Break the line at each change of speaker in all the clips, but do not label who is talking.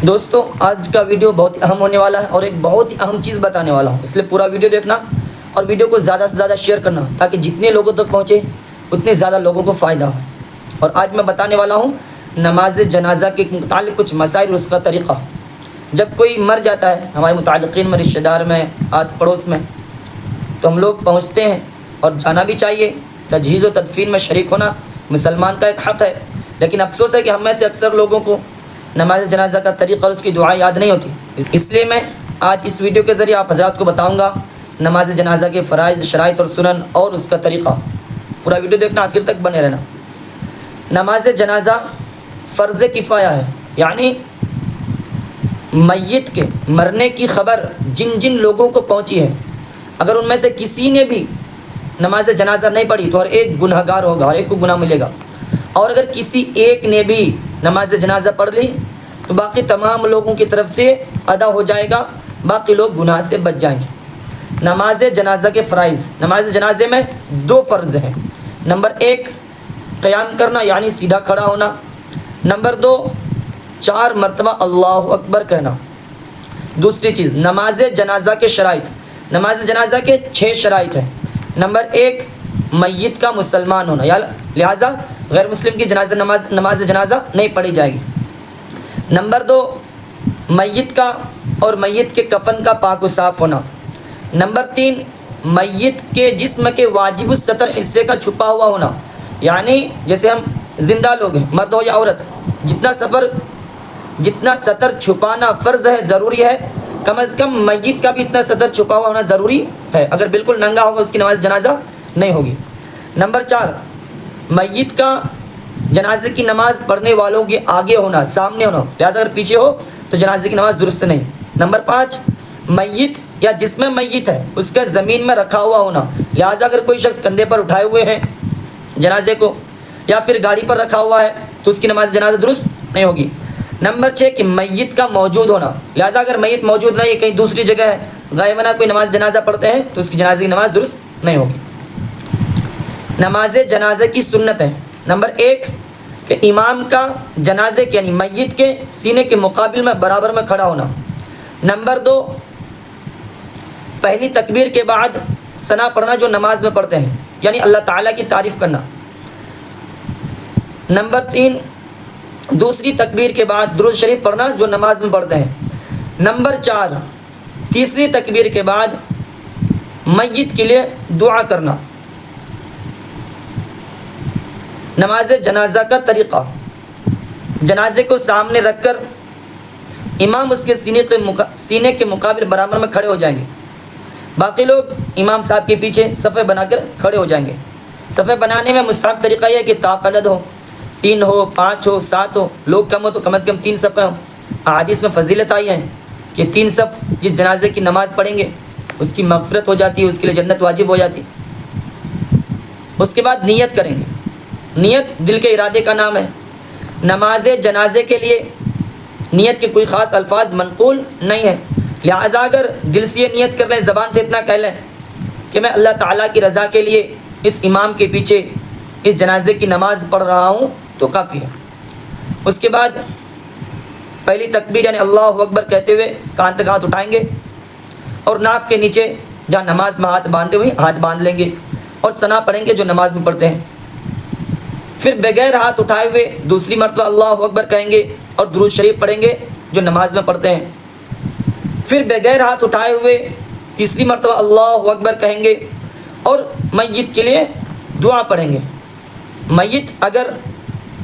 دوستوں آج کا ویڈیو بہت اہم ہونے والا ہے اور ایک بہت ہی اہم چیز بتانے والا ہوں، اس لیے پورا ویڈیو دیکھنا اور ویڈیو کو زیادہ سے زیادہ شیئر کرنا تاکہ جتنے لوگوں تک پہنچے اتنے زیادہ لوگوں کو فائدہ ہو۔ اور آج میں بتانے والا ہوں نماز جنازہ کے متعلق کچھ مسائل اور اس کا طریقہ۔ جب کوئی مر جاتا ہے ہمارے متعلقین میں، رشتہ دار میں، آس پڑوس میں، تو ہم لوگ پہنچتے ہیں اور جانا بھی چاہیے۔ تجہیز و تدفین میں شریک ہونا مسلمان کا ایک حق ہے، لیکن افسوس ہے کہ ہم میں سے اکثر لوگوں کو نماز جنازہ کا طریقہ اور اس کی دعا یاد نہیں ہوتی۔ اس لیے میں آج اس ویڈیو کے ذریعے آپ حضرات کو بتاؤں گا نماز جنازہ کے فرائض، شرائط اور سنن اور اس کا طریقہ۔ پورا ویڈیو دیکھنا، آخر تک بنے رہنا۔ نماز جنازہ فرض کفایہ ہے، یعنی میت کے مرنے کی خبر جن جن لوگوں کو پہنچی ہے، اگر ان میں سے کسی نے بھی نماز جنازہ نہیں پڑھی تو ہر ایک گنہگار ہوگا، ہر ایک کو گناہ ملے گا۔ اور اگر کسی ایک نے بھی نماز جنازہ پڑھ لی تو باقی تمام لوگوں کی طرف سے ادا ہو جائے گا، باقی لوگ گناہ سے بچ جائیں گے۔ نماز جنازہ کے فرائض۔ نماز جنازے میں 2 فرض ہیں۔ نمبر 1 قیام کرنا، یعنی سیدھا کھڑا ہونا۔ نمبر 2 4 مرتبہ اللہ اکبر کہنا۔ دوسری چیز نماز جنازہ کے شرائط۔ نماز جنازہ کے 6 شرائط ہیں۔ نمبر 1 میت کا مسلمان ہونا، لہذا غیر مسلم کی نماز جنازہ نہیں پڑھی جائے گی۔ نمبر 2 میت کا اور میت کے کفن کا پاک و صاف ہونا۔ نمبر 3 میت کے جسم کے واجب الستر حصے کا چھپا ہوا ہونا، یعنی جیسے ہم زندہ لوگ ہیں، مرد ہو یا عورت، جتنا ستر چھپانا فرض ہے، ضروری ہے، کم از کم میت کا بھی اتنا ستر چھپا ہوا ہونا ضروری ہے۔ اگر بالکل ننگا ہوگا اس کی نماز جنازہ نہیں ہوگی۔ نمبر 4 میت کا جنازے کی نماز پڑھنے والوں کے آگے ہونا، سامنے ہونا، لہٰذا اگر پیچھے ہو تو جنازے کی نماز درست نہیں۔ نمبر 5 میت یا جس میں میت ہے اس کا زمین میں رکھا ہوا ہونا، لہٰذا اگر کوئی شخص کندھے پر اٹھائے ہوئے ہیں جنازے کو یا پھر گاڑی پر رکھا ہوا ہے تو اس کی نماز جنازہ درست نہیں ہوگی۔ نمبر 6 کہ میت کا موجود ہونا، لہٰذا اگر میت موجود نہیں ہے، کہیں دوسری جگہ ہے، غائبانہ کوئی نماز جنازہ پڑھتے ہیں تو اس کی جنازے کی نماز درست نہیں ہوگی۔ نماز جنازے کی سنت ہے۔ نمبر 1 کہ امام کا جنازے کے یعنی میت کے سینے کے مقابل میں برابر میں کھڑا ہونا۔ نمبر 2 پہلی تکبیر کے بعد ثنا پڑھنا جو نماز میں پڑھتے ہیں، یعنی اللہ تعالیٰ کی تعریف کرنا۔ نمبر 3 دوسری تکبیر کے بعد درود شریف پڑھنا جو نماز میں پڑھتے ہیں۔ نمبر 4 تیسری تکبیر کے بعد میت کے لیے دعا کرنا۔ نماز جنازہ کا طریقہ۔ جنازے کو سامنے رکھ کر امام اس کے سینے کے مقابل برابر میں کھڑے ہو جائیں گے، باقی لوگ امام صاحب کے پیچھے صفیں بنا کر کھڑے ہو جائیں گے۔ صفیں بنانے میں مستحب طریقہ یہ ہے کہ عدد ہو، 3 ہو، 5 ہو، 7 ہو، لوگ کم ہو تو کم از کم 3 صفیں ہوں۔ احادیث میں فضیلت آئی ہے کہ 3 صف جس جنازے کی نماز پڑھیں گے اس کی مغفرت ہو جاتی ہے، اس کے لیے جنت واجب ہو جاتی۔ اس کے بعد نیت کریں گے۔ نیت دل کے ارادے کا نام ہے۔ نماز جنازے کے لیے نیت کے کوئی خاص الفاظ منقول نہیں ہے، لہٰذا اگر دل سے یہ نیت کر لیں، زبان سے اتنا کہہ لیں کہ میں اللہ تعالیٰ کی رضا کے لیے اس امام کے پیچھے اس جنازے کی نماز پڑھ رہا ہوں تو کافی ہے۔ اس کے بعد پہلی تکبیر یعنی اللہ اکبر کہتے ہوئے کان تک ہاتھ اٹھائیں گے اور ناف کے نیچے جہاں نماز میں ہاتھ باندھے ہوئے ہاتھ باندھ لیں گے اور ثنا پڑھیں گے جو نماز میں پڑھتے ہیں۔ پھر بغیر ہاتھ اٹھائے ہوئے دوسری مرتبہ اللہ اکبر کہیں گے اور درود شریف پڑھیں گے جو نماز میں پڑھتے ہیں۔ پھر بغیر ہاتھ اٹھائے ہوئے تیسری مرتبہ اللہ اکبر کہیں گے اور میت کے لیے دعا پڑھیں گے۔ میت اگر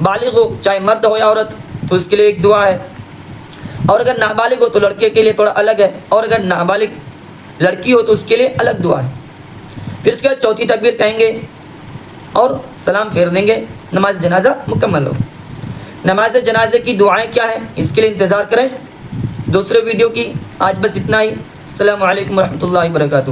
بالغ ہو، چاہے مرد ہو یا عورت، تو اس کے لیے ایک دعا ہے، اور اگر نابالغ ہو تو لڑکے کے لیے تھوڑا الگ ہے، اور اگر نابالغ لڑکی ہو تو اس کے لیے الگ دعا ہے۔ پھر اس کے بعد چوتھی تکبیر کہیں گے اور سلام پھیر دیں گے، نماز جنازہ مکمل ہو۔ نماز جنازے کی دعائیں کیا ہیں اس کے لیے انتظار کریں دوسرے ویڈیو کی۔ آج بس اتنا ہی۔ السلام علیکم ورحمۃ اللہ وبرکاتہ۔